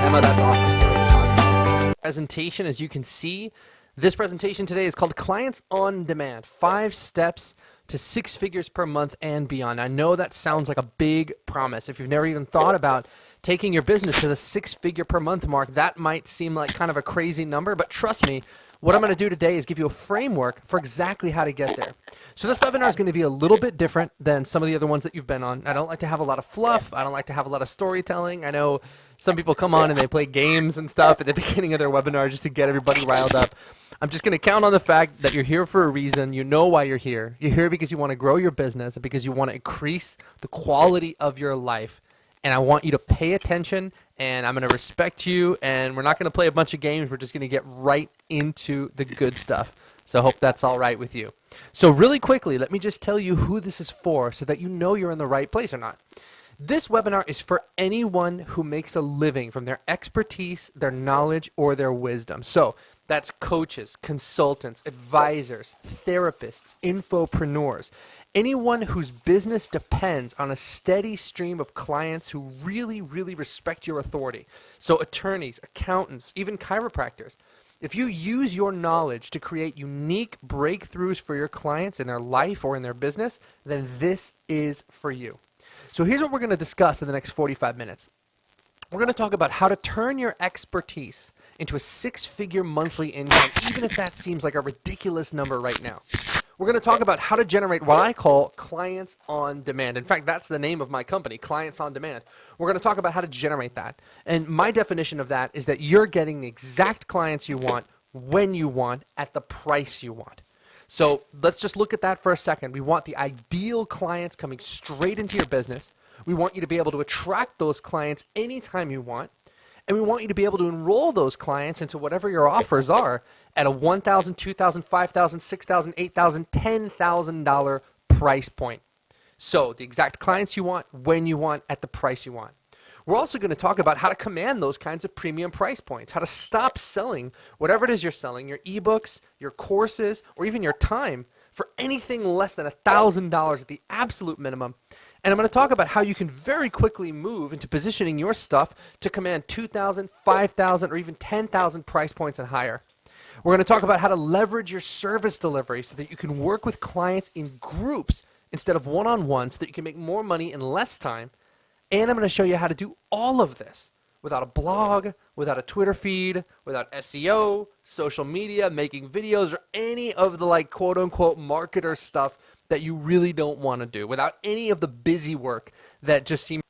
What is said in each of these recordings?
Emma, that's awesome. Presentation, as you can see, this presentation today is called Clients on Demand, 5 steps to 6 figures per month and beyond. I know that sounds like a big promise. If you've never even thought about taking your business to the 6-figure per month mark, that might seem like kind of a crazy number, but trust me, what I'm going to do today is give you a framework for exactly how to get there. So this webinar is going to be a little bit different than some of the other ones that you've been on. I don't like to have a lot of fluff. I don't like to have a lot of storytelling. I know some people come on and they play games and stuff at the beginning of their webinar just to get everybody riled up. I'm just going to count on the fact that you're here for a reason. You know why you're here. You're here because you want to grow your business and because you want to increase the quality of your life. And I want you to pay attention, and I'm going to respect you, and we're not going to play a bunch of games. We're just going to get right into the good stuff. So I hope that's all right with you. So really quickly, let me just tell you who this is for so that you know you're in the right place or not. This webinar is for anyone who makes a living from their expertise, their knowledge, or their wisdom. So that's coaches, consultants, advisors, therapists, infopreneurs, anyone whose business depends on a steady stream of clients who really, really respect your authority. So attorneys, accountants, even chiropractors. If you use your knowledge to create unique breakthroughs for your clients in their life or in their business, then this is for you. So here's what we're going to discuss in the next 45 minutes. We're going to talk about how to turn your expertise into a 6-figure monthly income, even if that seems like a ridiculous number right now. We're going to talk about how to generate what I call clients on demand. In fact, that's the name of my company, Clients on Demand. We're going to talk about how to generate that. And my definition of that is that you're getting the exact clients you want, when you want, at the price you want. So let's just look at that for a second. We want the ideal clients coming straight into your business. We want you to be able to attract those clients anytime you want. And we want you to be able to enroll those clients into whatever your offers are at a $1,000, $2,000, $5,000, $6,000, $8,000, $10,000 price point. So the exact clients you want, when you want, at the price you want. We're also going to talk about how to command those kinds of premium price points, how to stop selling whatever it is you're selling, your ebooks, your courses, or even your time for anything less than $1,000 at the absolute minimum. And I'm going to talk about how you can very quickly move into positioning your stuff to command 2,000, 5,000, or even 10,000 price points and higher. We're going to talk about how to leverage your service delivery so that you can work with clients in groups instead of one-on-one so that you can make more money in less time. And I'm going to show you how to do all of this without a blog, without a Twitter feed, without SEO, social media, making videos, or any of the like quote-unquote marketer stuff that you really don't want to do, without any of the busy work that just seems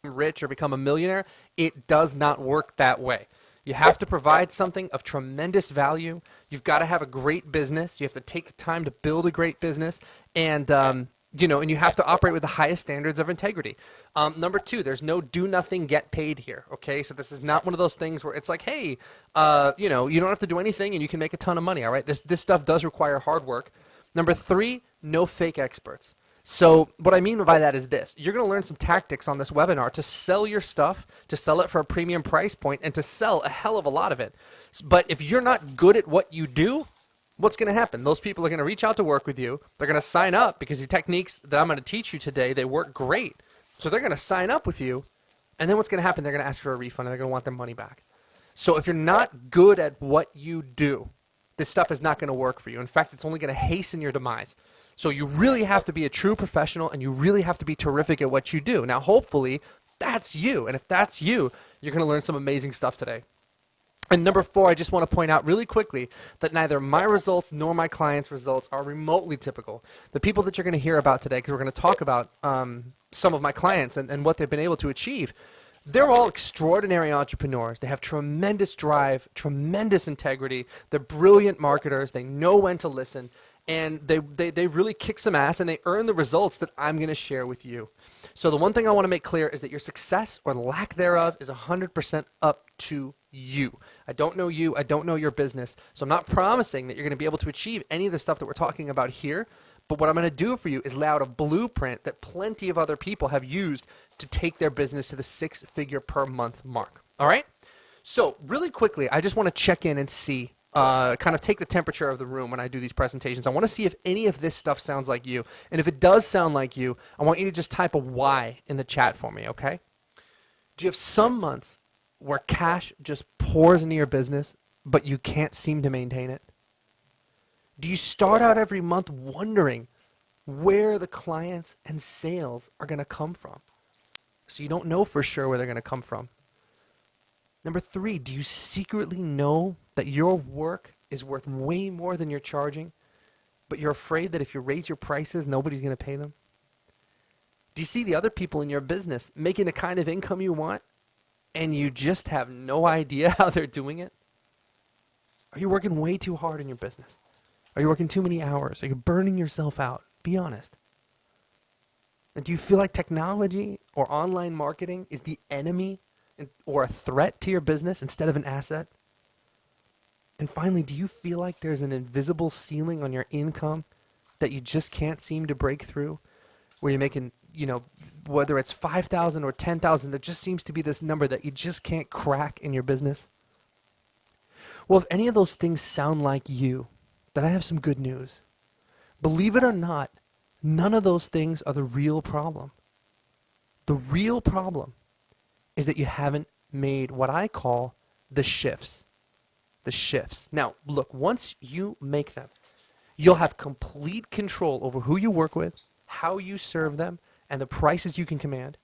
rich or become a millionaire. It does not work that way. You have to provide something of tremendous value. You've got to have a great business. You have to take the time to build a great business, and and you have to operate with the highest standards of integrity. Number 2, there's no do nothing, get paid here. Okay, so this is not one of those things where it's like, hey, you don't have to do anything and you can make a ton of money. All right, this stuff does require hard work. Number 3, no fake experts. So what I mean by that is this. You're going to learn some tactics on this webinar to sell your stuff, to sell it for a premium price point, and to sell a hell of a lot of it. But if you're not good at what you do, what's going to happen? Those people are going to reach out to work with you. They're going to sign up because the techniques that I'm going to teach you today, they work great. So they're going to sign up with you. And then what's going to happen? They're going to ask for a refund and they're going to want their money back. So if you're not good at what you do, this stuff is not going to work for you. In fact, it's only going to hasten your demise. So you really have to be a true professional and you really have to be terrific at what you do. Now, hopefully, that's you. And if that's you, you're going to learn some amazing stuff today. And number 4, I just want to point out really quickly that neither my results nor my clients' results are remotely typical. The people that you're going to hear about today, because we're going to talk about some of my clients and what they've been able to achieve, they're all extraordinary entrepreneurs. They have tremendous drive, tremendous integrity. They're brilliant marketers. They know when to listen. And they really kick some ass, and they earn the results that I'm going to share with you. So the one thing I want to make clear is that your success or lack thereof is 100% up to you. I don't know you. I don't know your business. So I'm not promising that you're going to be able to achieve any of the stuff that we're talking about here. But what I'm going to do for you is lay out a blueprint that plenty of other people have used to take their business to the 6-figure per month mark. All right? So really quickly, I just want to check in and see kind of take the temperature of the room when I do these presentations. I want to see if any of this stuff sounds like you. And if it does sound like you, I want you to just type a Y in the chat for me, okay? Do you have some months where cash just pours into your business, but you can't seem to maintain it? Do you start out every month wondering where the clients and sales are going to come from? So you don't know for sure where they're going to come from. Number 3, do you secretly know that your work is worth way more than you're charging, but you're afraid that if you raise your prices, nobody's going to pay them? Do you see the other people in your business making the kind of income you want, and you just have no idea how they're doing it? Are you working way too hard in your business? Are you working too many hours? Are you burning yourself out? Be honest. And do you feel like technology or online marketing is the enemy or a threat to your business instead of an asset? And finally, do you feel like there's an invisible ceiling on your income that you just can't seem to break through? Where you're making, whether it's 5,000 or 10,000, there just seems to be this number that you just can't crack in your business? Well, if any of those things sound like you, then I have some good news. Believe it or not, none of those things are the real problem. The real problem is that you haven't made what I call the shifts. The shifts. Now, look, once you make them, you'll have complete control over who you work with, how you serve them, and the prices you can command.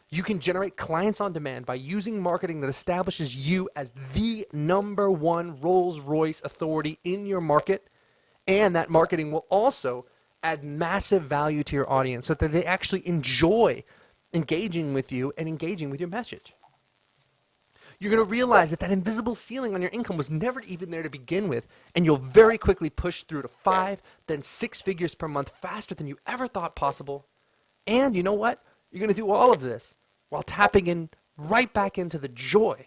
You can generate clients on demand by using marketing that establishes you as the number one Rolls-Royce authority in your market, and that marketing will also add massive value to your audience so that they actually enjoy engaging with you and engaging with your message. You're going to realize that invisible ceiling on your income was never even there to begin with, and you'll very quickly push through to 5, then 6 figures per month faster than you ever thought possible. And you know what? You're going to do all of this while tapping in right back into the joy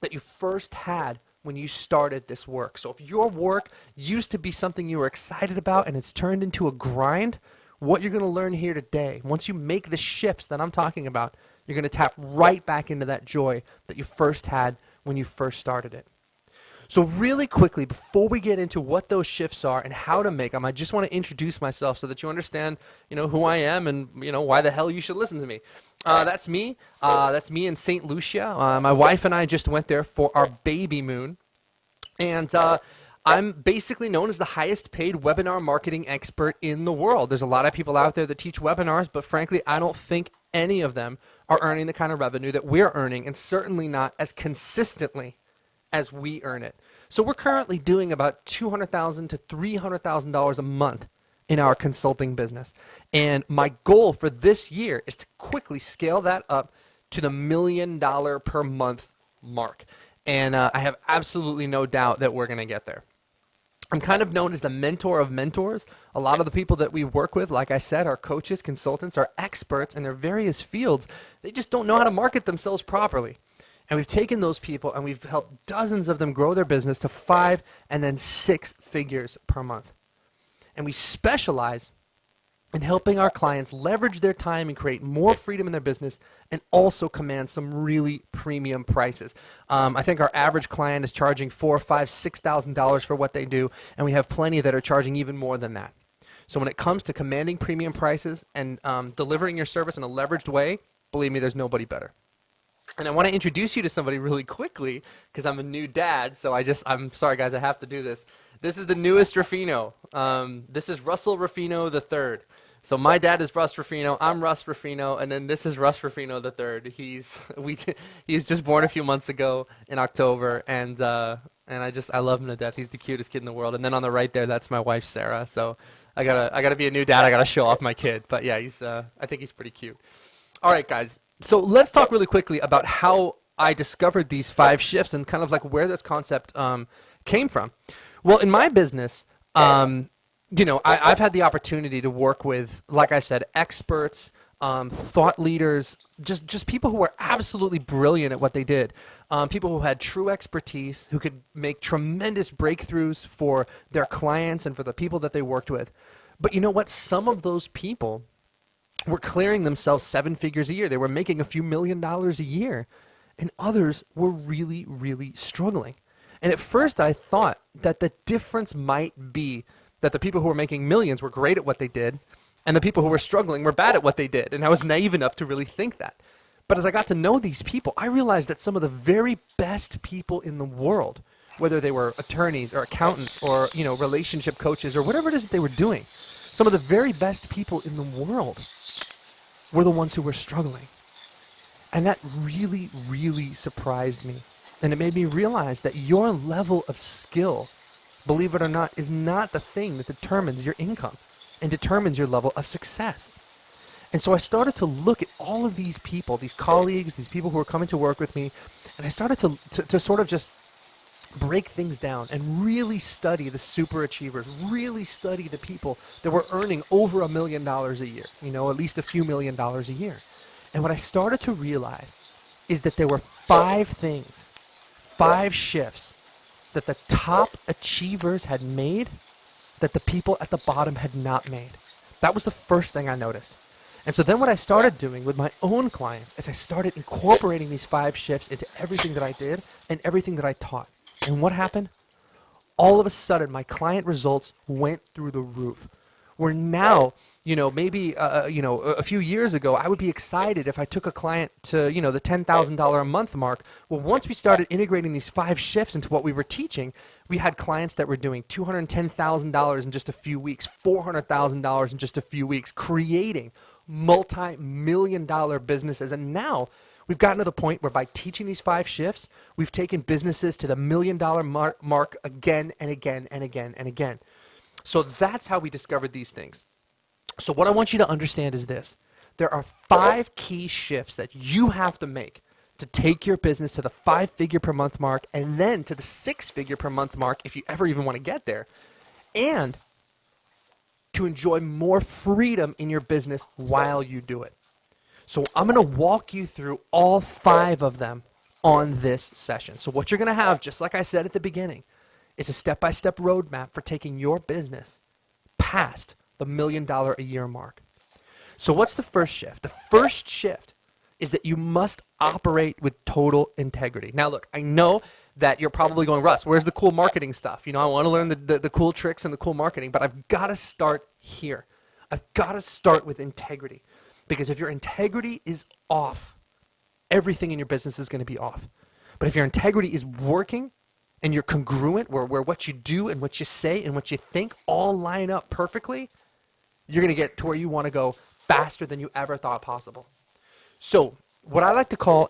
that you first had when you started this work. So if your work used to be something you were excited about and it's turned into a grind, what you're going to learn here today, once you make the shifts that I'm talking about, you're going to tap right back into that joy that you first had when you first started it. So really quickly, before we get into what those shifts are and how to make them, I just want to introduce myself so that you understand, who I am and, why the hell you should listen to me. That's me. That's me in St. Lucia. My wife and I just went there for our baby moon. And I'm basically known as the highest paid webinar marketing expert in the world. There's a lot of people out there that teach webinars, but frankly, I don't think any of them are earning the kind of revenue that we're earning, and certainly not as consistently as we earn it. So we're currently doing about $200,000 to $300,000 a month in our consulting business. And my goal for this year is to quickly scale that up to the $1 million per month mark. And I have absolutely no doubt that we're going to get there. I'm kind of known as the mentor of mentors. A lot of the people that we work with, like I said, are coaches, consultants, are experts in their various fields. They just don't know how to market themselves properly. And we've taken those people and we've helped dozens of them grow their business to 5 and then 6 figures per month. And we specialize in helping our clients leverage their time and create more freedom in their business and also command some really premium prices. I think our average client is charging $4,000, $5,000, $6,000 for what they do, and we have plenty that are charging even more than that. So when it comes to commanding premium prices and delivering your service in a leveraged way, believe me, there's nobody better. And I want to introduce you to somebody really quickly because I'm a new dad, so I'm sorry guys, I have to do this. This is the newest Ruffino. This is Russell Ruffino III. So my dad is Russ Ruffino, I'm Russ Ruffino, and then this is Russ Ruffino III. He's just born a few months ago in October, and I love him to death. He's the cutest kid in the world. And then on the right there, that's my wife Sarah. So I gotta be a new dad. I gotta show off my kid. But yeah, I think he's pretty cute. All right, guys. So let's talk really quickly about how I discovered these 5 shifts and kind of like where this concept came from. Well, in my business, I've had the opportunity to work with, like I said, experts, thought leaders, just people who were absolutely brilliant at what they did, people who had true expertise, who could make tremendous breakthroughs for their clients and for the people that they worked with. But you know what? Some of those people were clearing themselves 7 figures a year. They were making a few $1 million a year. And others were really, really struggling. And at first I thought that the difference might be that the people who were making millions were great at what they did, and the people who were struggling were bad at what they did. And I was naive enough to really think that. But as I got to know these people, I realized that some of the very best people in the world, whether they were attorneys or accountants or, relationship coaches or whatever it is that they were doing, some of the very best people in the world were the ones who were struggling. And that really, really surprised me. And it made me realize that your level of skill, believe it or not, is not the thing that determines your income and determines your level of success. And so I started to look at all of these people, these colleagues, these people who were coming to work with me, and I started to sort of just break things down and really study the super achievers, really study the people that were earning over $1 million a year, at least a few $1,000,000 a year. And what I started to realize is that there were 5 things, 5 shifts that the top achievers had made that the people at the bottom had not made. That was the first thing I noticed. And so then what I started doing with my own clients is I started incorporating these 5 shifts into everything that I did and everything that I taught. And what happened? All of a sudden, my client results went through the roof. Where now, maybe, a few years ago, I would be excited if I took a client to, the $10,000 a month mark. Well, once we started integrating these 5 shifts into what we were teaching, we had clients that were doing $210,000 in just a few weeks, $400,000 in just a few weeks, creating multi-million-dollar businesses. And now we've gotten to the point where by teaching these 5 shifts, we've taken businesses to the $1 million mark again and again and again and again. So that's how we discovered these things. So what I want you to understand is this. There are 5 key shifts that you have to make to take your business to the 5-figure per month mark and then to the 6-figure per month mark if you ever even want to get there, and to enjoy more freedom in your business while you do it. So I'm going to walk you through all 5 of them on this session. So what you're going to have, just like I said at the beginning, is a step-by-step roadmap for taking your business past the $1 million a year mark. So what's the first shift? The first shift is that you must operate with total integrity. Now look, I know that you're probably going, Russ, where's the cool marketing stuff? I want to learn the cool tricks and the cool marketing, but I've got to start here. I've got to start with integrity. Because if your integrity is off, everything in your business is going to be off. But if your integrity is working and you're congruent, where what you do and what you say and what you think all line up perfectly, you're going to get to where you want to go faster than you ever thought possible. So what I like to call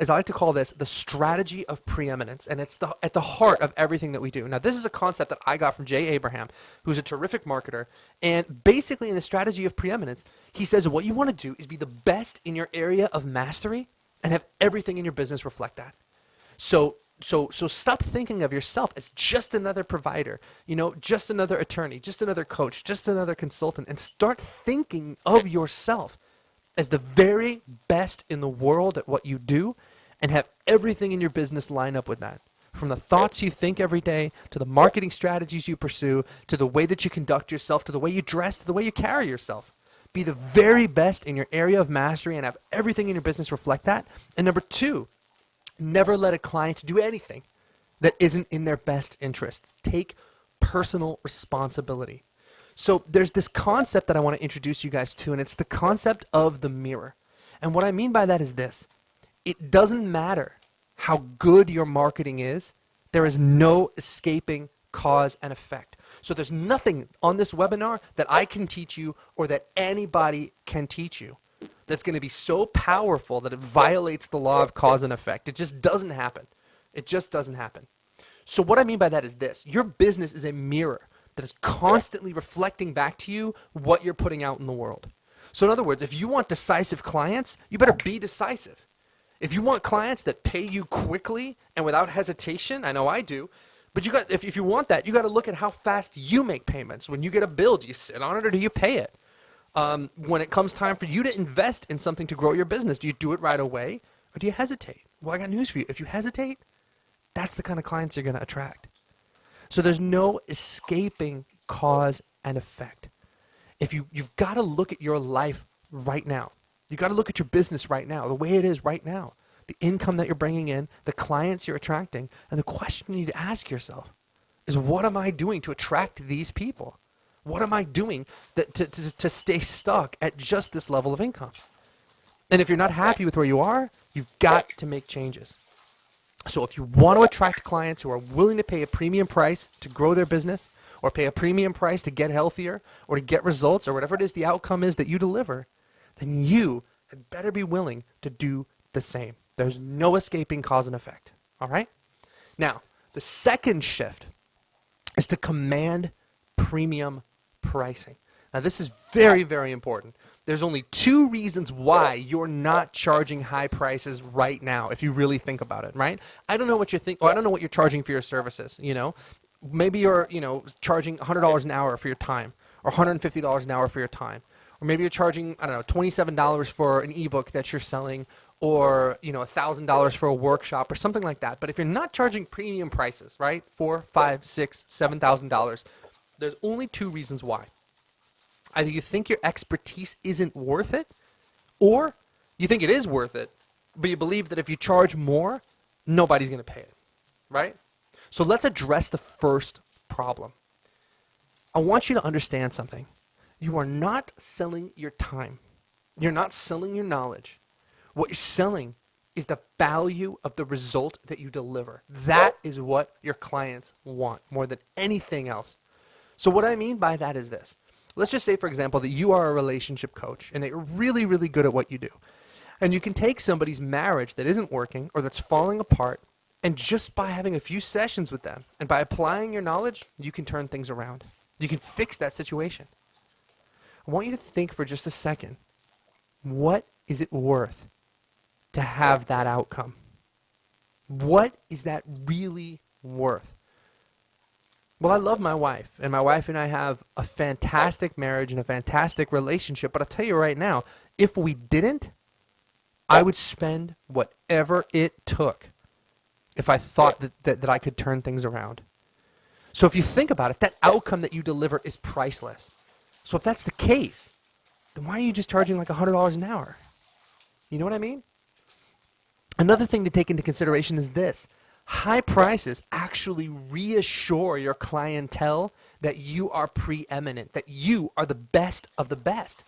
this the strategy of preeminence, and it's at the heart of everything that we do. Now, this is a concept that I got from Jay Abraham, who's a terrific marketer, and basically in the strategy of preeminence, he says what you want to do is be the best in your area of mastery and have everything in your business reflect that. So stop thinking of yourself as just another provider, just another attorney, just another coach, just another consultant, and start thinking of yourself as the very best in the world at what you do, and have everything in your business line up with that. From the thoughts you think every day, to the marketing strategies you pursue, to the way that you conduct yourself, to the way you dress, to the way you carry yourself. Be the very best in your area of mastery and have everything in your business reflect that. And number 2, never let a client do anything that isn't in their best interests. Take personal responsibility. So there's this concept that I want to introduce you guys to, and it's the concept of the mirror. And what I mean by that is this. It doesn't matter how good your marketing is. There is no escaping cause and effect. So there's nothing on this webinar that I can teach you or that anybody can teach you that's going to be so powerful that it violates the law of cause and effect. It just doesn't happen. It just doesn't happen. So what I mean by that is this. Your business is a mirror that is constantly reflecting back to you what you're putting out in the world. So in other words, if you want decisive clients, you better be decisive. If you want clients that pay you quickly and without hesitation, I know I do, but if you want that, you got to look at how fast you make payments. When you get a bill, do you sit on it or do you pay it? When it comes time for you to invest in something to grow your business, do you do it right away or do you hesitate? Well, I got news for you. If you hesitate, that's the kind of clients you're going to attract. So there's no escaping cause and effect. If you've got to look at your life right now. You've got to look at your business right now, the way it is right now. the income that you're bringing in, the clients you're attracting, and the question you need to ask yourself is, what am I doing to attract these people? What am I doing to stay stuck at just this level of income? And if you're not happy with where you are, you've got to make changes. So if you want to attract clients who are willing to pay a premium price to grow their business, or pay a premium price to get healthier, or to get results, or whatever it is the outcome is that you deliver, then you had better be willing to do the same. There's no escaping cause and effect. All right? Now, the second shift is to command premium pricing. Now, this is very, very important. There's only two reasons why you're not charging high prices right now, if you really think about it, right? I don't know what you think, or I don't know what you're charging for your services, you know? Maybe you're, charging $100 an hour for your time, or $150 an hour for your time. Or maybe you're charging, I don't know, $27 for an ebook that you're selling, or, $1,000 for a workshop or something like that. But if you're not charging premium prices, right? $4,000, $5,000, $6,000, $7,000, there's only two reasons why. Either you think your expertise isn't worth it, or you think it is worth it, but you believe that if you charge more, nobody's going to pay it, right? So let's address the first problem. I want you to understand something. You are not selling your time. You're not selling your knowledge. What you're selling is the value of the result that you deliver. That is what your clients want more than anything else. So what I mean by that is this. Let's just say, for example, that you are a relationship coach and that you're really, really good at what you do. And you can take somebody's marriage that isn't working or that's falling apart, and just by having a few sessions with them and by applying your knowledge, you can turn things around. You can fix that situation. I want you to think for just a second, what is it worth to have that outcome? What is that really worth? Well, I love my wife, and my wife and I have a fantastic marriage and a fantastic relationship, but I'll tell you right now, if we didn't, I would spend whatever it took if I thought that I could turn things around. So if you think about it, that outcome that you deliver is priceless. So if that's the case, then why are you just charging like $100 an hour? You know what I mean? Another thing to take into consideration is this. High prices actually reassure your clientele that you are preeminent, that you are the best of the best.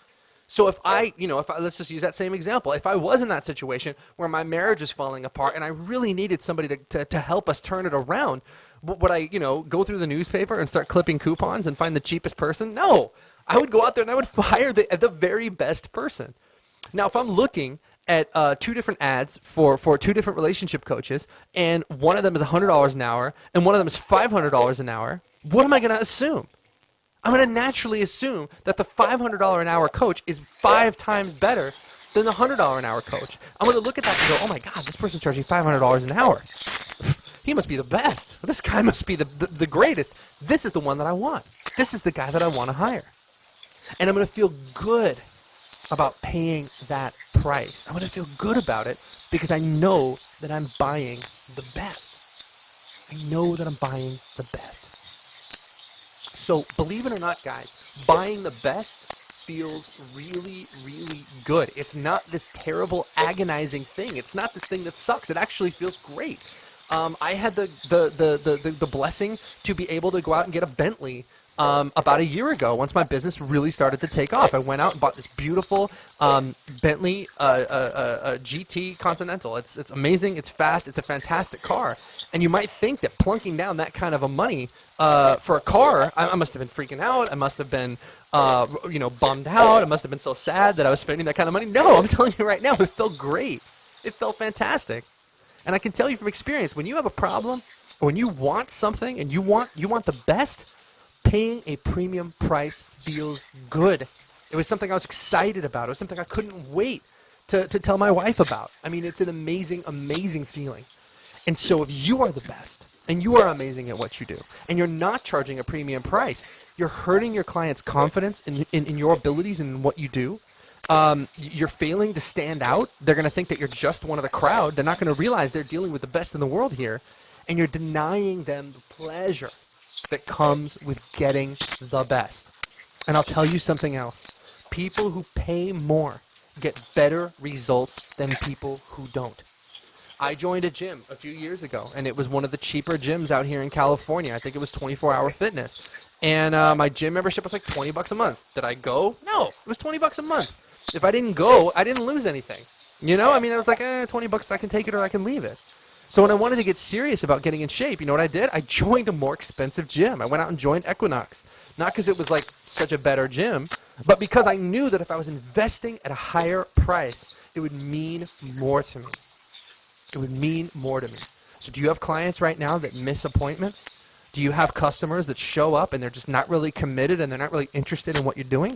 So if let's just use that same example. If I was in that situation where my marriage is falling apart and I really needed somebody to help us turn it around, would I, go through the newspaper and start clipping coupons and find the cheapest person? No. I would go out there and I would hire the very best person. Now, if I'm looking at two different ads for two different relationship coaches, and one of them is $100 an hour, and one of them is $500 an hour, what am I going to assume? I'm going to naturally assume that the $500 an hour coach is 5 times better than the $100 an hour coach. I'm going to look at that and go, oh my God, this person's charging $500 an hour. He must be the best. This guy must be the greatest. This is the one that I want. This is the guy that I want to hire. And I'm going to feel good about paying that price. I'm going to feel good about it because I know that I'm buying the best. I know that I'm buying the best. So believe it or not, guys, buying the best feels really, really good. It's not this terrible, agonizing thing. It's not this thing that sucks. It actually feels great. I had the blessing to be able to go out and get a Bentley about a year ago, once my business really started to take off. I went out and bought this beautiful Bentley GT Continental. It's amazing. It's fast. It's a fantastic car. And you might think that plunking down that kind of a money for a car, I must have been freaking out. I must have been, bummed out. I must have been so sad that I was spending that kind of money. No, I'm telling you right now, it felt great. It felt fantastic. And I can tell you from experience, when you have a problem, or when you want something and you want the best, paying a premium price feels good. It was something I was excited about. It was something I couldn't wait to tell my wife about. I mean, it's an amazing, amazing feeling. And so if you are the best and you are amazing at what you do and you're not charging a premium price, you're hurting your client's confidence in your abilities and in what you do. You're failing to stand out. They're going to think that you're just one of the crowd. They're not going to realize they're dealing with the best in the world here. And you're denying them the pleasure that comes with getting the best. And I'll tell you something else. People who pay more get better results than people who don't. I joined a gym a few years ago, and it was one of the cheaper gyms out here in California. I think it was 24-hour fitness. And my gym membership was like $20 a month. Did I go? No, it was $20 a month. If I didn't go, I didn't lose anything. You know, I mean, I was like, $20, I can take it or I can leave it. So when I wanted to get serious about getting in shape, you know what I did? I joined a more expensive gym. I went out and joined Equinox. Not because it was like such a better gym, but because I knew that if I was investing at a higher price, it would mean more to me. It would mean more to me. So do you have clients right now that miss appointments? Do you have customers that show up and they're just not really committed and they're not really interested in what you're doing?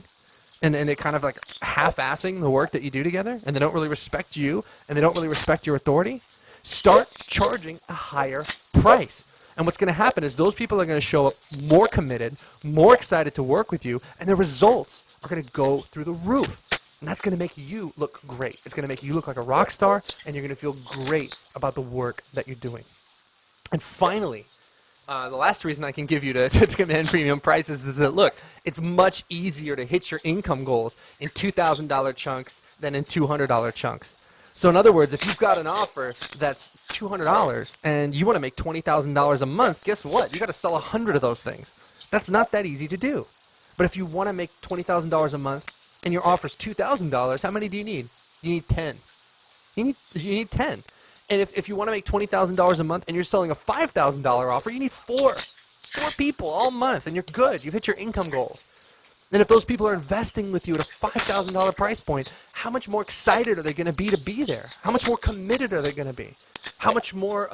And they're kind of like half-assing the work that you do together, and they don't really respect you, and they don't really respect your authority? Start charging a higher price. And what's going to happen is those people are going to show up more committed, more excited to work with you, and the results are going to go through the roof. And that's going to make you look great. It's going to make you look like a rock star, and you're going to feel great about the work that you're doing. And finally, the last reason I can give you to command premium prices is that, look, it's much easier to hit your income goals in $2,000 chunks than in $200 chunks. So in other words, if you've got an offer that's $200 and you want to make $20,000 a month, guess what? You got to sell 100 of those things. That's not that easy to do. But if you want to make $20,000 a month and your offer's $2,000, how many do you need? You need 10. You need 10. And if you want to make $20,000 a month and you're selling a $5,000 offer, you need four people all month, and you're good. You've hit your income goals. And if those people are investing with you at a $5,000 price point, how much more excited are they going to be there? How much more committed are they going to be? How much more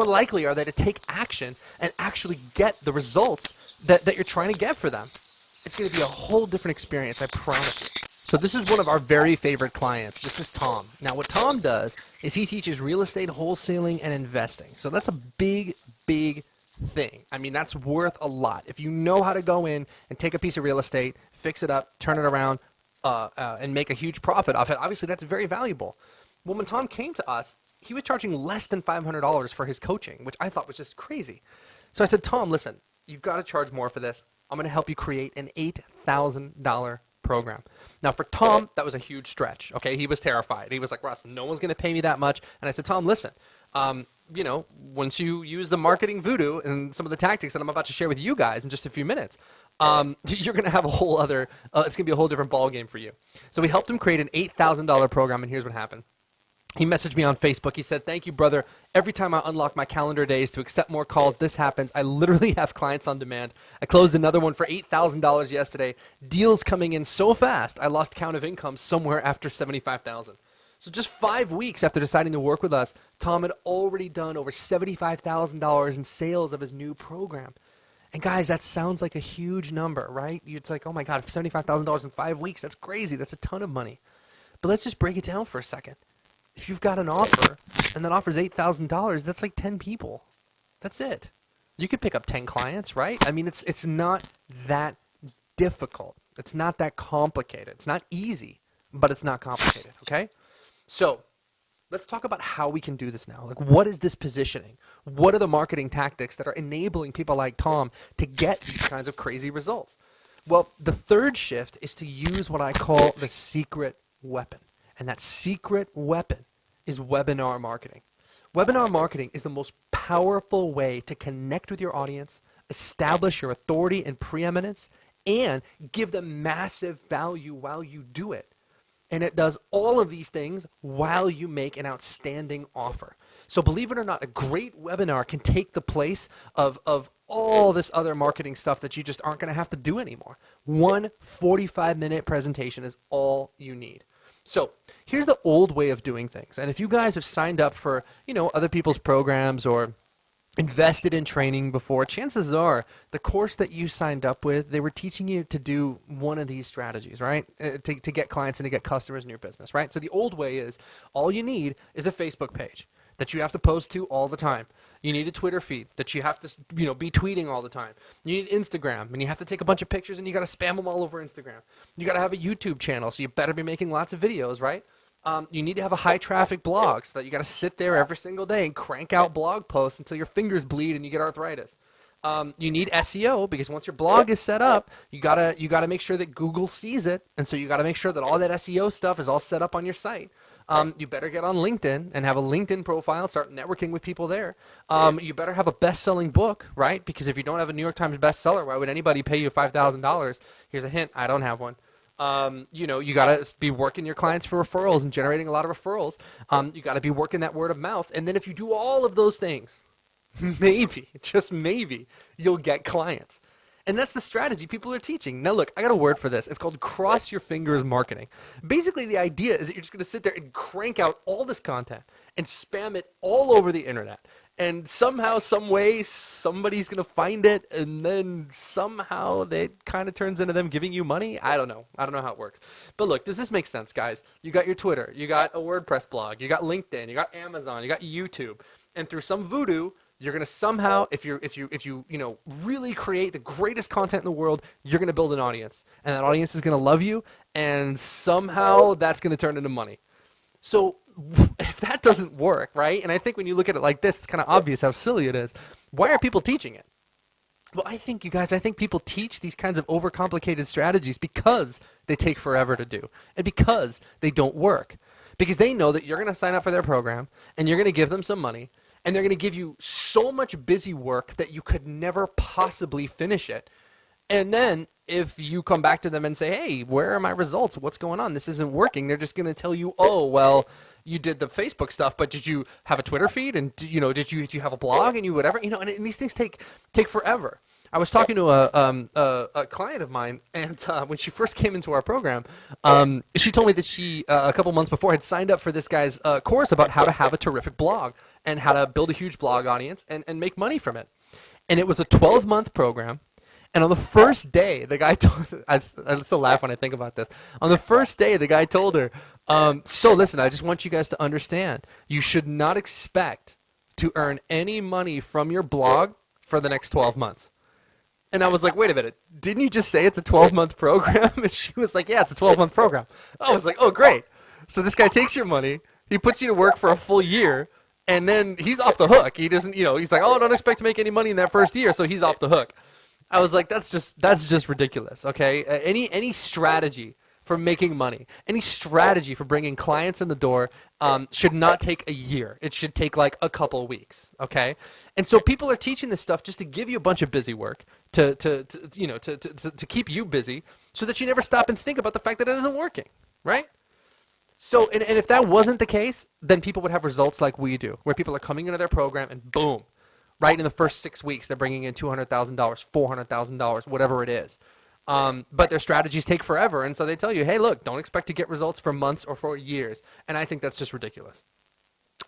likely are they to take action and actually get the results that you're trying to get for them? It's going to be a whole different experience, I promise you. So this is one of our very favorite clients. This is Tom. Now what Tom does is he teaches real estate wholesaling and investing. So that's a big thing. I mean, that's worth a lot. If you know how to go in and take a piece of real estate, fix it up, turn it around, and make a huge profit off it, obviously that's very valuable. Well, when Tom came to us, he was charging less than $500 for his coaching, which I thought was just crazy. So I said, Tom, listen, you've got to charge more for this. I'm going to help you create an $8,000 program. Now, for Tom, that was a huge stretch. Okay, he was terrified. He was like, Russ, no one's going to pay me that much. And I said, Tom, listen, once you use the marketing voodoo and some of the tactics that I'm about to share with you guys in just a few minutes, you're going to have a whole other, it's going to be a whole different ballgame for you. So we helped him create an $8,000 program, and here's what happened. He messaged me on Facebook. He said, thank you, brother. Every time I unlock my calendar days to accept more calls, this happens. I literally have clients on demand. I closed another one for $8,000 yesterday. Deals coming in so fast, I lost count of income somewhere after $75,000. So just 5 weeks after deciding to work with us, Tom had already done over $75,000 in sales of his new program. And guys, that sounds like a huge number, right? It's like, oh my God, $75,000 in 5 weeks, that's crazy. That's a ton of money. But let's just break it down for a second. If you've got an offer and that offer's $8,000, that's like 10 people. That's it. You could pick up 10 clients, right? I mean, it's not that difficult. It's not that complicated. It's not easy, but it's not complicated, okay? So let's talk about how we can do this now. Like, what is this positioning? What are the marketing tactics that are enabling people like Tom to get these kinds of crazy results? Well, the third shift is to use what I call the secret weapon. And that secret weapon is webinar marketing. Webinar marketing is the most powerful way to connect with your audience, establish your authority and preeminence, and give them massive value while you do it. And it does all of these things while you make an outstanding offer. So believe it or not, a great webinar can take the place of all this other marketing stuff that you just aren't going to have to do anymore. One 45-minute presentation is all you need. So here's the old way of doing things. And if you guys have signed up for, other people's programs or invested in training before, chances are the course that you signed up with, they were teaching you to do one of these strategies, right? To get clients and to get customers in your business, right? So the old way is all you need is a Facebook page that you have to post to all the time. You need a Twitter feed that you have to, be tweeting all the time. You need Instagram, and you have to take a bunch of pictures and you got to spam them all over Instagram. You got to have a YouTube channel, so you better be making lots of videos, right? You need to have a high traffic blog so that you got to sit there every single day and crank out blog posts until your fingers bleed and you get arthritis. You need SEO because once your blog is set up, you gotta make sure that Google sees it, and so you got to make sure that all that SEO stuff is all set up on your site. You better get on LinkedIn and have a LinkedIn profile, start networking with people there. You better have a best-selling book, right? Because if you don't have a New York Times bestseller, why would anybody pay you $5,000? Here's a hint, I don't have one. You got to be working your clients for referrals and generating a lot of referrals. You got to be working that word of mouth. And then if you do all of those things, maybe, just maybe, you'll get clients. And that's the strategy people are teaching. Now, look, I got a word for this. It's called cross your fingers marketing. Basically, the idea is that you're just going to sit there and crank out all this content and spam it all over the internet. And somehow, some way, somebody's going to find it, and then somehow that kind of turns into them giving you money. I don't know. I don't know how it works. But look, does this make sense, guys? You got your Twitter, you got a WordPress blog, you got LinkedIn, you got Amazon, you got YouTube, and through some voodoo, you're going to somehow, if you really create the greatest content in the world, you're going to build an audience, and that audience is going to love you, and somehow that's going to turn into money. So if that doesn't work, right? And I think when you look at it like this, it's kind of obvious how silly it is. Why are people teaching it? Well, I think people teach these kinds of overcomplicated strategies because they take forever to do and because they don't work. Because they know that you're going to sign up for their program and you're going to give them some money and they're going to give you so much busy work that you could never possibly finish it. And then if you come back to them and say, hey, where are my results? What's going on? This isn't working. They're just going to tell you, oh, well, you did the Facebook stuff, but did you have a Twitter feed? And, did you have a blog and you whatever? And these things take forever. I was talking to a client of mine, and when she first came into our program, she told me that she, a couple months before, had signed up for this guy's course about how to have a terrific blog and how to build a huge blog audience and make money from it. And it was a 12-month program. And on the first day, the guy told I still laugh when I think about this. On the first day, the guy told her, so listen, I just want you guys to understand, you should not expect to earn any money from your blog for the next 12 months. And I was like, wait a minute, didn't you just say it's a 12-month program? And she was like, yeah, it's a 12-month program. I was like, oh, great. So this guy takes your money, he puts you to work for a full year, and then he's off the hook. He doesn't, he's like, oh, don't expect to make any money in that first year, so he's off the hook. I was like, that's just ridiculous, okay? Any strategy for making money, any strategy for bringing clients in the door should not take a year. It should take like a couple weeks, okay? And so people are teaching this stuff just to give you a bunch of busy work, to keep you busy so that you never stop and think about the fact that it isn't working, right? So, and if that wasn't the case, then people would have results like we do, where people are coming into their program and boom, right in the first 6 weeks, they're bringing in $200,000, $400,000, whatever it is. But their strategies take forever, and so they tell you, hey, look, don't expect to get results for months or for years. And I think that's just ridiculous.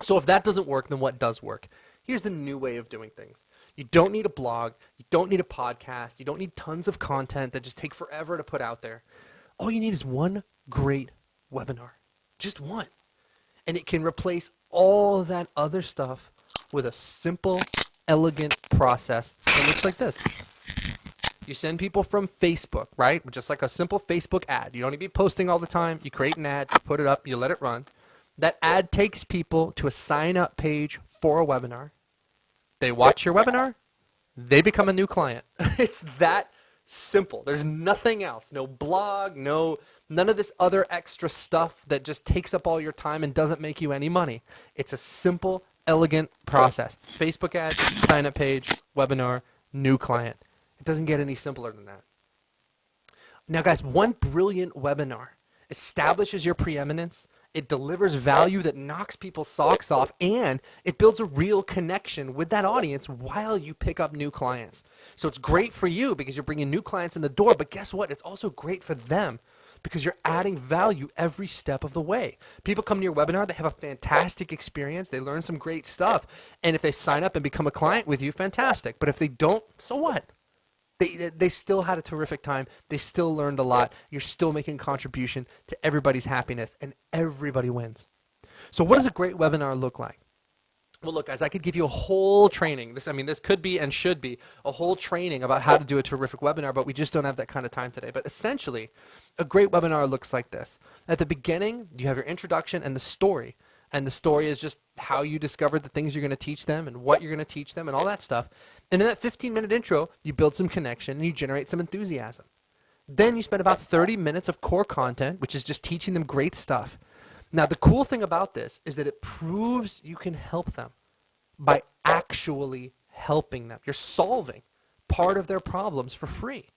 So if that doesn't work, then what does work? Here's the new way of doing things. You don't need a blog. You don't need a podcast. You don't need tons of content that just take forever to put out there. All you need is one great webinar. Just one. And it can replace all that other stuff with a simple, elegant process that looks like this. You send people from Facebook, right? Just like a simple Facebook ad. You don't need to be posting all the time. You create an ad, you put it up, you let it run. That ad takes people to a sign-up page for a webinar. They watch your webinar, they become a new client. It's that simple. There's nothing else. No blog, none of this other extra stuff that just takes up all your time and doesn't make you any money. It's a simple, elegant process. Facebook ad, sign-up page, webinar, new client. It doesn't get any simpler than that. Now, guys, one brilliant webinar establishes your preeminence. It delivers value that knocks people's socks off, and it builds a real connection with that audience while you pick up new clients. So it's great for you because you're bringing new clients in the door, but guess what? It's also great for them because you're adding value every step of the way. People come to your webinar, they have a fantastic experience, they learn some great stuff, and if they sign up and become a client with you, fantastic. But if they don't, so what? They still had a terrific time. They still learned a lot. You're still making a contribution to everybody's happiness, and everybody wins. So what does a great webinar look like? Well, look, guys, I could give you a whole training. This could be and should be a whole training about how to do a terrific webinar, but we just don't have that kind of time today. But essentially, a great webinar looks like this. At the beginning, you have your introduction and the story. And the story is just how you discovered the things you're going to teach them and what you're going to teach them and all that stuff. And in that 15-minute intro, you build some connection and you generate some enthusiasm. Then you spend about 30 minutes of core content, which is just teaching them great stuff. Now, the cool thing about this is that it proves you can help them by actually helping them. You're solving part of their problems for free.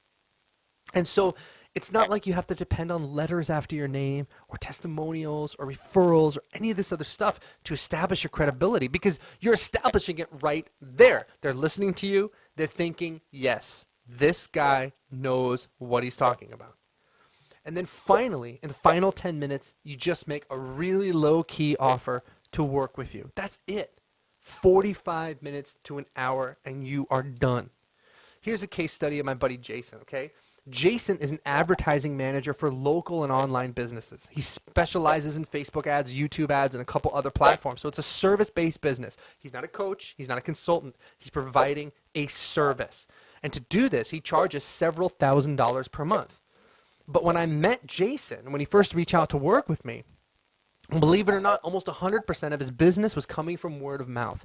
And so it's not like you have to depend on letters after your name or testimonials or referrals or any of this other stuff to establish your credibility, because you're establishing it right there. They're listening to you. They're thinking, yes, this guy knows what he's talking about. And then finally, in the final 10 minutes, you just make a really low-key offer to work with you. That's it. 45 minutes to an hour, and you are done. Here's a case study of my buddy Jason, okay? Jason is an advertising manager for local and online businesses. He specializes in Facebook ads, YouTube ads, and a couple other platforms. So it's a service-based business. He's not a coach. He's not a consultant. He's providing a service. And to do this, he charges several $1,000s per month. But when I met Jason, when he first reached out to work with me, believe it or not, almost 100% of his business was coming from word of mouth.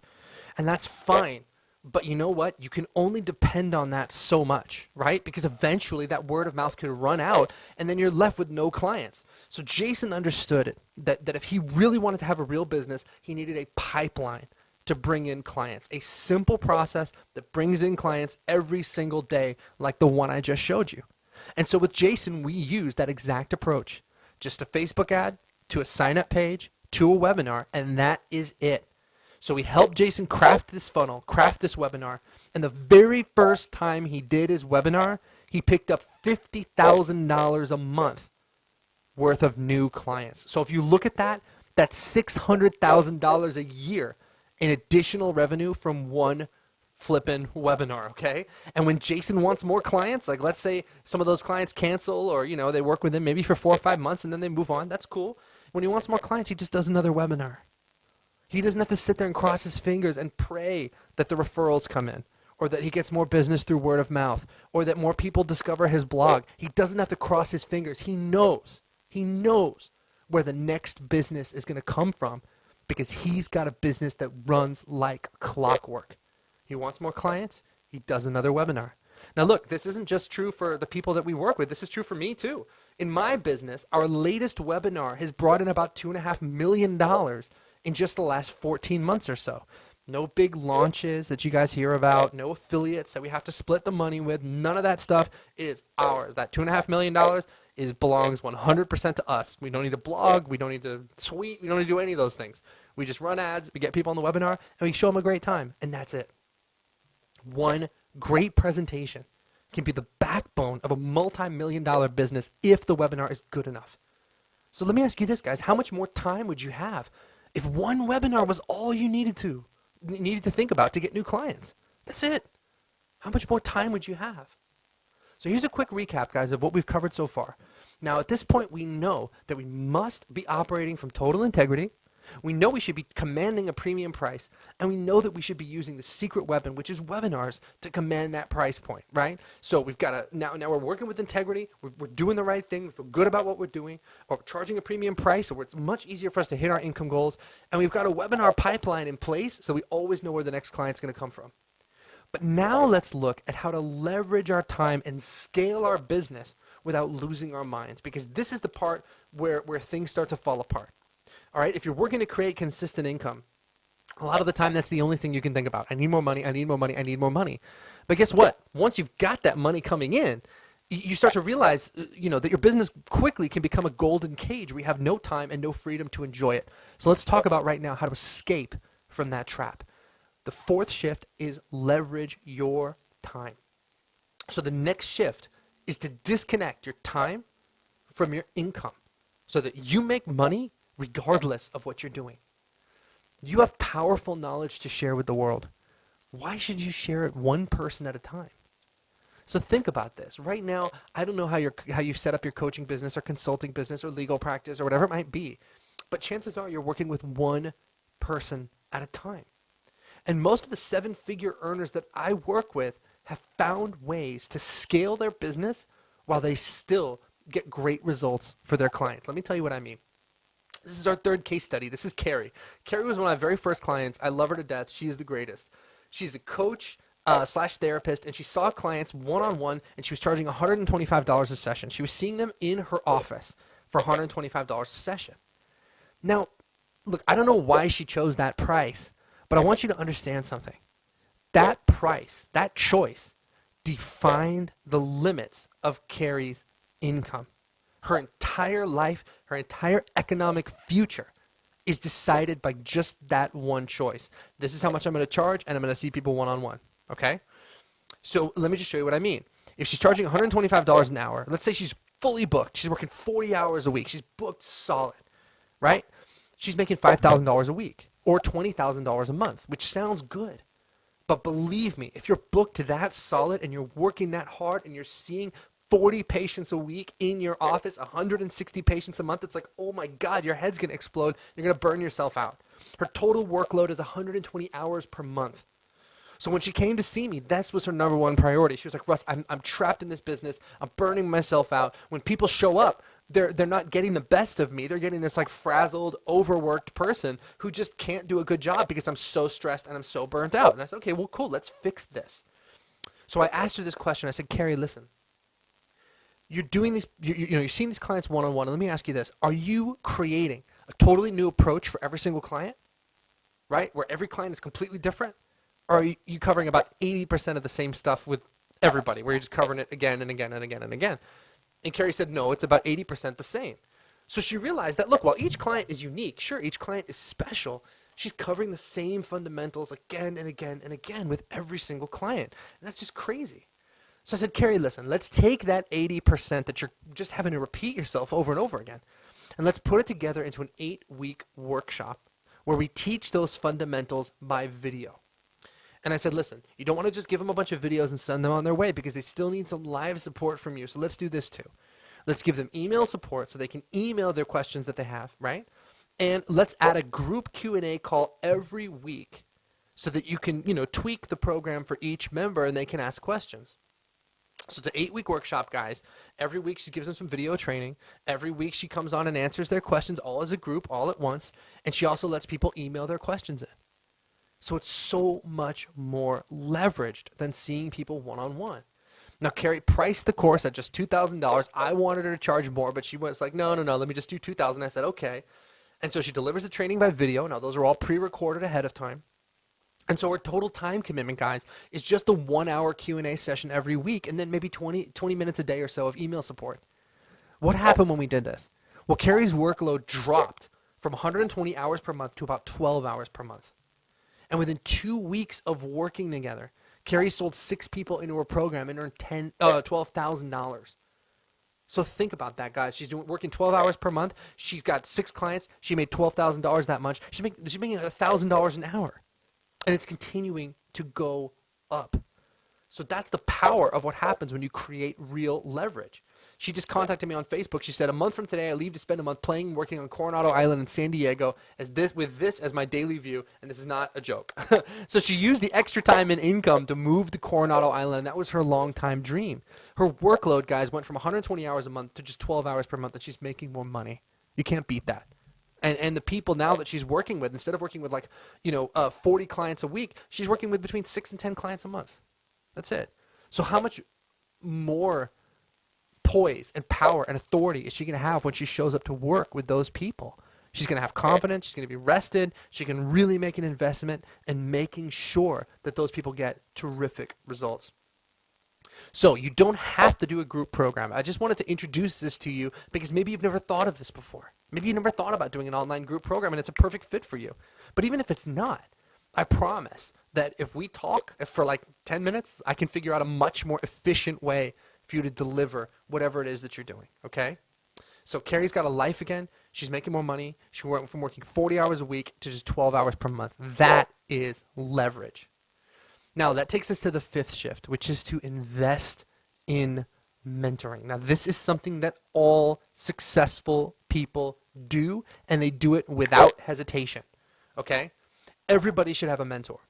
And that's fine. But you know what? You can only depend on that so much, right? Because eventually that word of mouth could run out and then you're left with no clients. So Jason understood it, that if he really wanted to have a real business, he needed a pipeline to bring in clients. A simple process that brings in clients every single day, like the one I just showed you. And so with Jason, we use that exact approach. Just a Facebook ad, to a sign-up page, to a webinar, and that is it. So we helped Jason craft this funnel, craft this webinar, and the very first time he did his webinar, he picked up $50,000 a month worth of new clients. So if you look at that, that's $600,000 a year in additional revenue from one flippin' webinar, okay? And when Jason wants more clients, like let's say some of those clients cancel or, they work with him maybe for 4 or 5 months and then they move on, that's cool. When he wants more clients, he just does another webinar. He doesn't have to sit there and cross his fingers and pray that the referrals come in or that he gets more business through word of mouth or that more people discover his blog. He doesn't have to cross his fingers. He knows where the next business is going to come from because he's got a business that runs like clockwork. He wants more clients. He does another webinar. Now look, this isn't just true for the people that we work with. This is true for me too. In my business, our latest webinar has brought in about $2.5 million in just the last 14 months or so. No big launches that you guys hear about, no affiliates that we have to split the money with, none of that stuff. It is ours. That $2.5 million belongs 100% to us. We don't need a blog, we don't need to tweet, we don't need to do any of those things. We just run ads, we get people on the webinar, and we show them a great time, and that's it. One great presentation can be the backbone of a multi-million-dollar business if the webinar is good enough. So let me ask you this, guys. How much more time would you have if one webinar was all you needed to think about to get new clients? That's it. How much more time would you have? So here's a quick recap, guys, of what we've covered so far. Now, at this point, we know that we must be operating from total integrity. We know we should be commanding a premium price, and we know that we should be using the secret weapon, which is webinars, to command that price point, right? So we've got to, now we're working with integrity, we're doing the right thing, we feel good about what we're doing, or we're charging a premium price, so it's much easier for us to hit our income goals, and we've got a webinar pipeline in place, so we always know where the next client's going to come from. But now let's look at how to leverage our time and scale our business without losing our minds, because this is the part where things start to fall apart. All right, if you're working to create consistent income, a lot of the time that's the only thing you can think about. I need more money, I need more money, I need more money. But guess what? Once you've got that money coming in, you start to realize, that your business quickly can become a golden cage where you have no time and no freedom to enjoy it. So let's talk about right now how to escape from that trap. The fourth shift is leverage your time. So the next shift is to disconnect your time from your income so that you make money regardless of what you're doing. You have powerful knowledge to share with the world. Why should you share it one person at a time? So think about this. Right now, I don't know how you've set up your coaching business or consulting business or legal practice or whatever it might be, but chances are you're working with one person at a time. And most of the 7-figure earners that I work with have found ways to scale their business while they still get great results for their clients. Let me tell you what I mean. This is our third case study. This is Carrie. Carrie was one of my very first clients. I love her to death. She is the greatest. She's a coach slash therapist, and she saw clients one-on-one, and she was charging $125 a session. She was seeing them in her office for $125 a session. Now, look, I don't know why she chose that price, but I want you to understand something. That price, that choice, defined the limits of Carrie's income. Her entire life, her entire economic future is decided by just that one choice. This is how much I'm going to charge, and I'm going to see people one-on-one, okay? So let me just show you what I mean. If she's charging $125 an hour, let's say she's fully booked. She's working 40 hours a week. She's booked solid, right? She's making $5,000 a week or $20,000 a month, which sounds good. But believe me, if you're booked that solid and you're working that hard and you're seeing 40 patients a week in your office, 160 patients a month, it's like, oh my God, your head's going to explode. You're going to burn yourself out. Her total workload is 120 hours per month. So when she came to see me, this was her number one priority. She was like, Russ, I'm trapped in this business. I'm burning myself out. When people show up, they're not getting the best of me. They're getting this like frazzled, overworked person who just can't do a good job because I'm so stressed and I'm so burnt out. And I said, okay, well, cool. Let's fix this. So I asked her this question. I said, Carrie, listen, you're doing these, you're seeing these clients one-on-one. And let me ask you this. Are you creating a totally new approach for every single client, right? Where every client is completely different? Or are you covering about 80% of the same stuff with everybody, where you're just covering it again and again and again and again? And Carrie said, no, it's about 80% the same. So she realized that, look, while each client is unique, sure, each client is special, she's covering the same fundamentals again and again and again with every single client. And that's just crazy. So I said, Carrie, listen, let's take that 80% that you're just having to repeat yourself over and over again, and let's put it together into an 8-week workshop where we teach those fundamentals by video. And I said, listen, you don't want to just give them a bunch of videos and send them on their way because they still need some live support from you. So let's do this too. Let's give them email support so they can email their questions that they have, right? And let's add a group Q&A call every week so that you can, tweak the program for each member and they can ask questions. So it's an 8-week workshop, guys. Every week she gives them some video training. Every week she comes on and answers their questions all as a group, all at once. And she also lets people email their questions in. So it's so much more leveraged than seeing people one-on-one. Now, Carrie priced the course at just $2,000. I wanted her to charge more, but she was like, no, let me just do $2,000. I said, okay. And so she delivers the training by video. Now, those are all pre-recorded ahead of time. And so her total time commitment, guys, is just the 1-hour Q&A session every week and then maybe 20 minutes a day or so of email support. What happened when we did this? Well, Carrie's workload dropped from 120 hours per month to about 12 hours per month. And within 2 weeks of working together, Carrie sold 6 people into her program and earned $12,000. So think about that, guys. She's working 12 hours per month. She's got 6 clients. She made $12,000 that month. She's making $1,000 an hour. And it's continuing to go up. So that's the power of what happens when you create real leverage. She just contacted me on Facebook. She said, a month from today, I leave to spend a month working on Coronado Island in San Diego with this as my daily view, and this is not a joke. So she used the extra time and income to move to Coronado Island. That was her long-time dream. Her workload, guys, went from 120 hours a month to just 12 hours per month, and she's making more money. You can't beat that. And the people now that she's working with, instead of working with 40 clients a week, she's working with between 6 and 10 clients a month. That's it. So how much more poise and power and authority is she going to have when she shows up to work with those people? She's going to have confidence. She's going to be rested. She can really make an investment in making sure that those people get terrific results. So you don't have to do a group program. I just wanted to introduce this to you because maybe you've never thought of this before. Maybe you never thought about doing an online group program and it's a perfect fit for you. But even if it's not, I promise that if we talk for like 10 minutes, I can figure out a much more efficient way for you to deliver whatever it is that you're doing, okay? So Carrie's got a life again. She's making more money. She went from working 40 hours a week to just 12 hours per month. That is leverage. Now, that takes us to the 5th shift, which is to invest in mentoring. Now, this is something that all successful people do, and they do it without hesitation, okay? Everybody should have a mentor.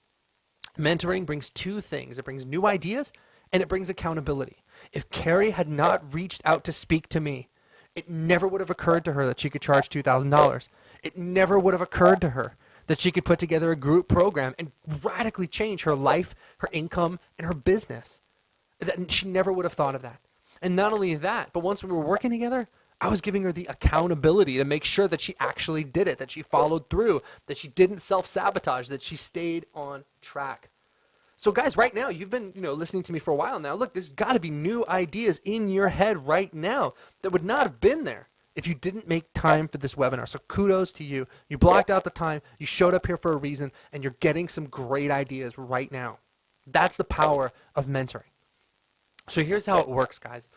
Mentoring brings 2 things. It brings new ideas, and it brings accountability. If Carrie had not reached out to speak to me, it never would have occurred to her that she could charge $2,000. It never would have occurred to her that she could put together a group program and radically change her life, her income, and her business. She never would have thought of that. And not only that, but once we were working together, I was giving her the accountability to make sure that she actually did it, that she followed through, that she didn't self-sabotage, that she stayed on track. So guys, right now, you've been, listening to me for a while now. Look, there's got to be new ideas in your head right now that would not have been there if you didn't make time for this webinar. So kudos to you. You blocked out the time, you showed up here for a reason, and you're getting some great ideas right now. That's the power of mentoring. So here's how it works, guys.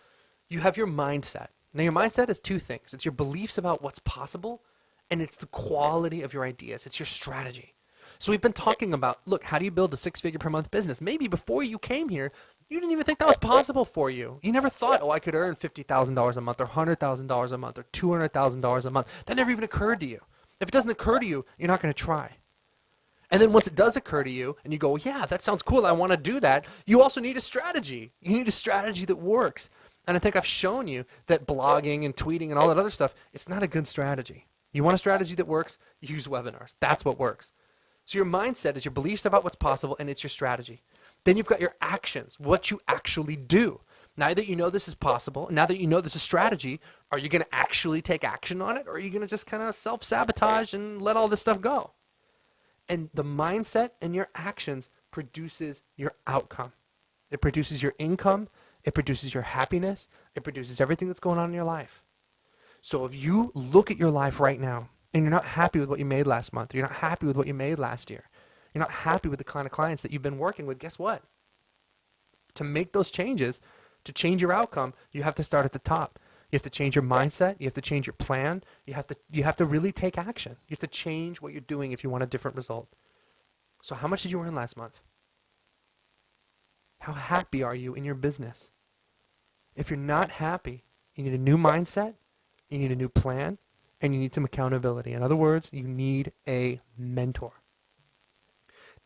You have your mindset. Now, your mindset is two things. It's your beliefs about what's possible, and it's the quality of your ideas. It's your strategy. So we've been talking about, look, how do you build a six-figure per month business? Maybe before you came here, you didn't even think that was possible for you. You never thought, I could earn $50,000 a month or $100,000 a month or $200,000 a month. That never even occurred to you. If it doesn't occur to you, you're not going to try. And then once it does occur to you and you go, yeah, that sounds cool, I want to do that, you also need a strategy. You need a strategy that works. And I think I've shown you that blogging and tweeting and all that other stuff, it's not a good strategy. You want a strategy that works? Use webinars. That's what works. So your mindset is your beliefs about what's possible, and it's your strategy. Then you've got your actions, what you actually do. Now that you know this is possible, now that you know this is strategy, are you going to actually take action on it, or are you going to just kind of self-sabotage and let all this stuff go? And the mindset and your actions produces your outcome. It produces your income. It produces your happiness. It produces everything that's going on in your life. So if you look at your life right now and you're not happy with what you made last month, or you're not happy with what you made last year, you're not happy with the kind of clients that you've been working with, guess what? To make those changes, to change your outcome, you have to start at the top. You have to change your mindset. You have to change your plan. You have to really take action. You have to change what you're doing if you want a different result. So how much did you earn last month? How happy are you in your business? If you're not happy, you need a new mindset, you need a new plan, and you need some accountability. In other words, you need a mentor.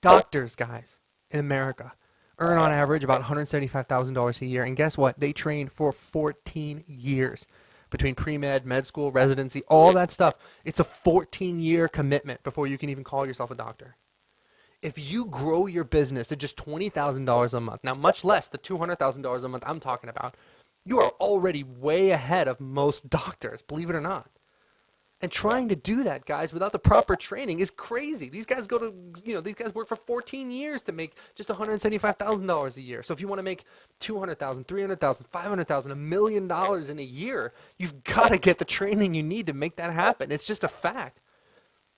Doctors, guys, in America earn on average about $175,000 a year. And guess what? They train for 14 years between pre-med, med school, residency, all that stuff. It's a 14-year commitment before you can even call yourself a doctor. If you grow your business to just $20,000 a month, now much less the $200,000 a month I'm talking about, you are already way ahead of most doctors, believe it or not. And trying to do that, guys, without the proper training is crazy. These guys these guys work for 14 years to make just $175,000 a year. So if you want to make $200,000, $300,000, $500,000, $1 million in a year, you've got to get the training you need to make that happen. It's just a fact.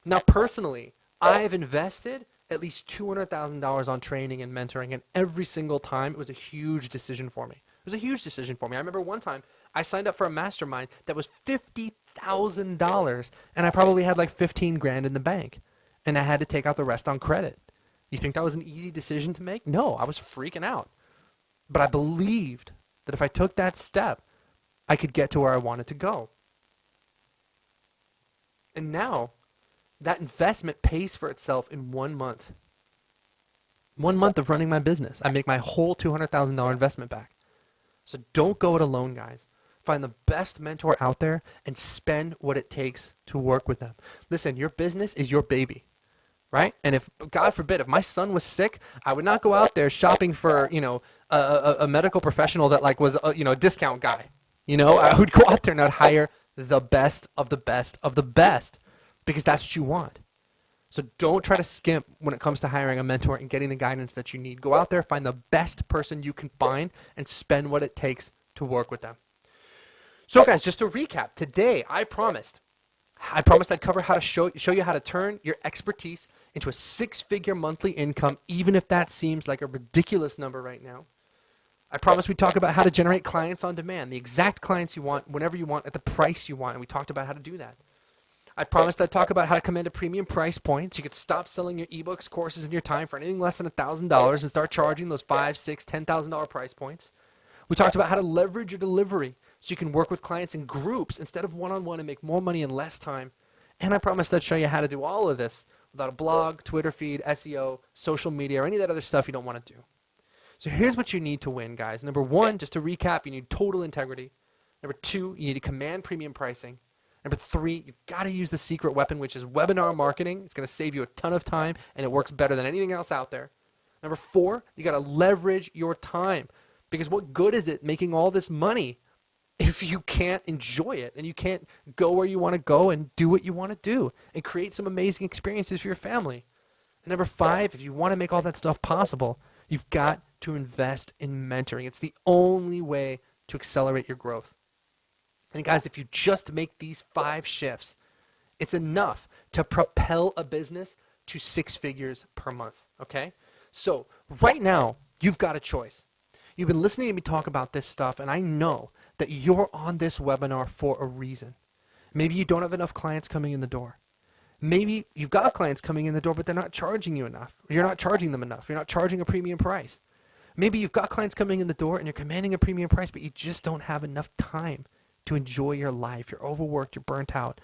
Now, personally, I've invested at least $200,000 on training and mentoring, and every single time it was a huge decision for me. It was a huge decision for me. I remember one time I signed up for a mastermind that was $50,000, and I probably had like 15 grand in the bank, and I had to take out the rest on credit. You think that was an easy decision to make? No, I was freaking out. But I believed that if I took that step, I could get to where I wanted to go. And now, that investment pays for itself in 1 month. 1 month of running my business, I make my whole $200,000 investment back. So don't go it alone, guys. Find the best mentor out there and spend what it takes to work with them. Listen, your business is your baby, right? And if, God forbid, if my son was sick, I would not go out there shopping for, a medical professional that was, a discount guy. I would go out there and I'd hire the best of the best of the best, because that's what you want. So don't try to skimp when it comes to hiring a mentor and getting the guidance that you need. Go out there, find the best person you can find, and spend what it takes to work with them. So guys, just to recap, today I promised I'd cover how to show you how to turn your expertise into a six-figure monthly income, even if that seems like a ridiculous number right now. I promised we'd talk about how to generate clients on demand, the exact clients you want, whenever you want, at the price you want, and we talked about how to do that. I promised I'd talk about how to command a premium price point so you could stop selling your ebooks, courses, and your time for anything less than $1,000 and start charging those $5,000, $6,000, $10,000 price points. We talked about how to leverage your delivery so you can work with clients in groups instead of one-on-one and make more money in less time. And I promised I'd show you how to do all of this without a blog, Twitter feed, SEO, social media, or any of that other stuff you don't want to do. So here's what you need to win, guys. Number one, just to recap, you need total integrity. Number two, you need to command premium pricing. Number three, you've got to use the secret weapon, which is webinar marketing. It's going to save you a ton of time, and it works better than anything else out there. Number four, you got to leverage your time, because what good is it making all this money if you can't enjoy it and you can't go where you want to go and do what you want to do and create some amazing experiences for your family? And number 5, if you want to make all that stuff possible, you've got to invest in mentoring. It's the only way to accelerate your growth. And guys, if you just make these 5 shifts, it's enough to propel a business to 6 figures per month, okay? So right now, you've got a choice. You've been listening to me talk about this stuff, and I know that you're on this webinar for a reason. Maybe you don't have enough clients coming in the door. Maybe you've got clients coming in the door, but they're not charging you enough. You're not charging them enough. You're not charging a premium price. Maybe you've got clients coming in the door and you're commanding a premium price, but you just don't have enough time to enjoy your life. You're overworked. You're burnt out.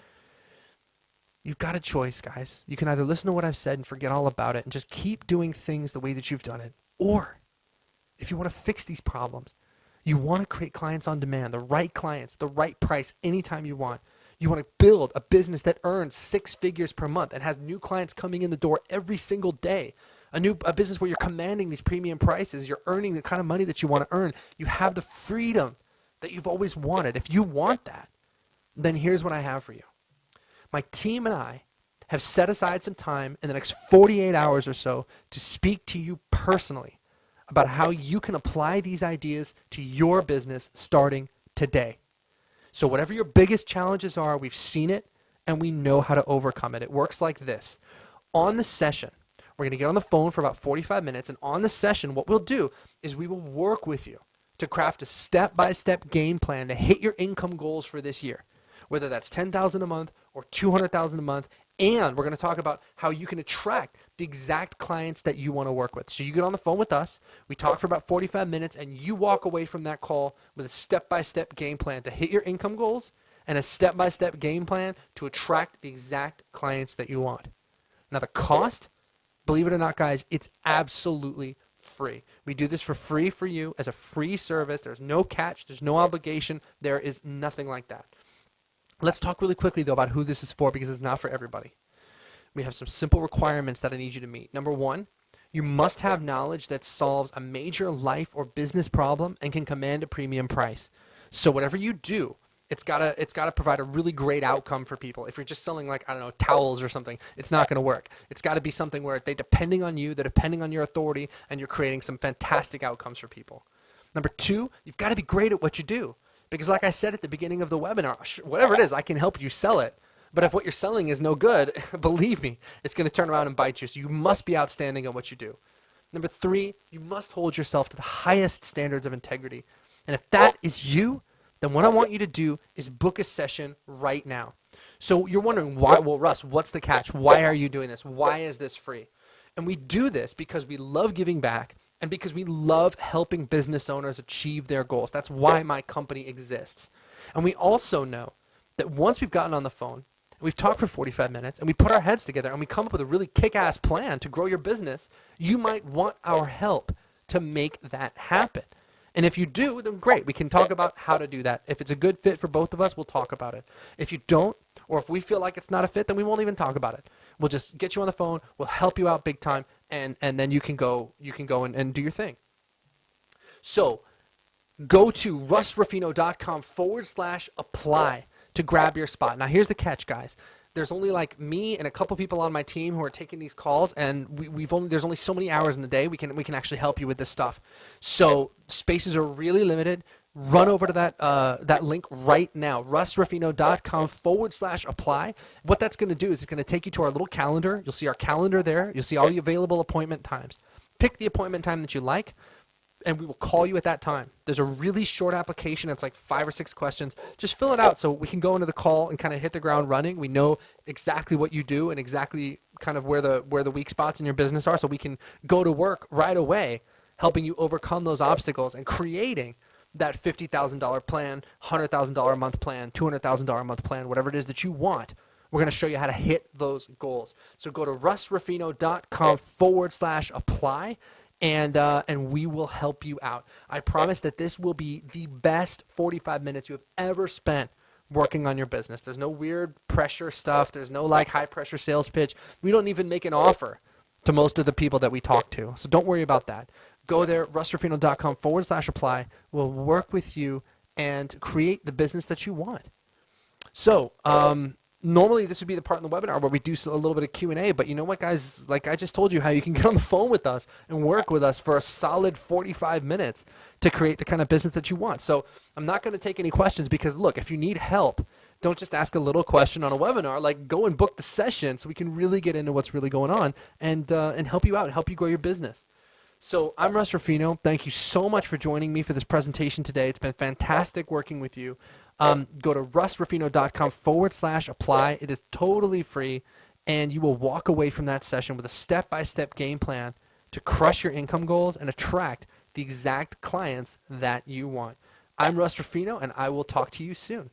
You've got a choice, guys. You can either listen to what I've said and forget all about it and just keep doing things the way that you've done it. Or if you want to fix these problems, you want to create clients on demand, the right clients, the right price, anytime you want. You want to build a business that earns 6 figures per month and has new clients coming in the door every single day. A business where you're commanding these premium prices, you're earning the kind of money that you want to earn. You have the freedom that you've always wanted. If you want that, then here's what I have for you. My team and I have set aside some time in the next 48 hours or so to speak to you personally about how you can apply these ideas to your business starting today. So whatever your biggest challenges are, we've seen it and we know how to overcome it. It works like this. On the session, we're going to get on the phone for about 45 minutes, and on the session, what we'll do is we will work with you to craft a step-by-step game plan to hit your income goals for this year, whether that's $10,000 a month or $200,000 a month. And we're going to talk about how you can attract the exact clients that you want to work with. So you get on the phone with us, we talk for about 45 minutes, and you walk away from that call with a step-by-step game plan to hit your income goals and a step-by-step game plan to attract the exact clients that you want. Now the cost, believe it or not, guys, it's absolutely free. We do this for free for you as a free service. There's no catch. There's no obligation. There is nothing like that. Let's talk really quickly, though, about who this is for, because it's not for everybody. We have some simple requirements that I need you to meet. Number 1, you must have knowledge that solves a major life or business problem and can command a premium price. So whatever you do, it's gotta provide a really great outcome for people. If you're just selling, like, I don't know, towels or something, it's not going to work. It's got to be something where they're depending on you, they're depending on your authority, and you're creating some fantastic outcomes for people. Number 2, you've got to be great at what you do. Because like I said at the beginning of the webinar, whatever it is, I can help you sell it. But if what you're selling is no good, believe me, it's going to turn around and bite you. So you must be outstanding at what you do. Number 3, you must hold yourself to the highest standards of integrity. And if that is you, then what I want you to do is book a session right now. So you're wondering, why? Well, Russ, what's the catch? Why are you doing this? Why is this free? And we do this because we love giving back, and because we love helping business owners achieve their goals. That's why my company exists. And we also know that once we've gotten on the phone, we've talked for 45 minutes, and we put our heads together, and we come up with a really kick-ass plan to grow your business, you might want our help to make that happen. And if you do, then great. We can talk about how to do that. If it's a good fit for both of us, we'll talk about it. If you don't, or if we feel like it's not a fit, then we won't even talk about it. We'll just get you on the phone. We'll help you out big time, and then you can go and do your thing. So go to russruffino.com/apply to grab your spot. Now here's the catch, guys. There's only like me and a couple people on my team who are taking these calls, and there's only so many hours in the day we can actually help you with this stuff. So spaces are really limited. Run over to that link right now, russruffino.com/apply. What that's going to do is it's going to take you to our little calendar. You'll see our calendar there. You'll see all the available appointment times. Pick the appointment time that you like, and we will call you at that time. There's a really short application. It's like 5 or 6 questions. Just fill it out so we can go into the call and kind of hit the ground running. We know exactly what you do and exactly kind of where the weak spots in your business are, so we can go to work right away helping you overcome those obstacles and creating that $50,000 plan, $100,000 a month plan, $200,000 a month plan, whatever it is that you want. We're going to show you how to hit those goals. So go to russruffino.com/apply. And we will help you out. I promise that this will be the best 45 minutes you have ever spent working on your business. There's no weird pressure stuff. There's no like high pressure sales pitch. We don't even make an offer to most of the people that we talk to. So don't worry about that. Go there, russruffino.com/apply. We'll work with you and create the business that you want. So, normally this would be the part in the webinar where we do a little bit of Q&A, but you know what, guys? Like I just told you how you can get on the phone with us and work with us for a solid 45 minutes to create the kind of business that you want. So I'm not going to take any questions because, look, if you need help, don't just ask a little question on a webinar. Like, go and book the session so we can really get into what's really going on and help you out and help you grow your business. So I'm Russ Ruffino. Thank you so much for joining me for this presentation today. It's been fantastic working with you. Go to russruffino.com/apply. It is totally free, and you will walk away from that session with a step-by-step game plan to crush your income goals and attract the exact clients that you want. I'm Russ Ruffino, and I will talk to you soon.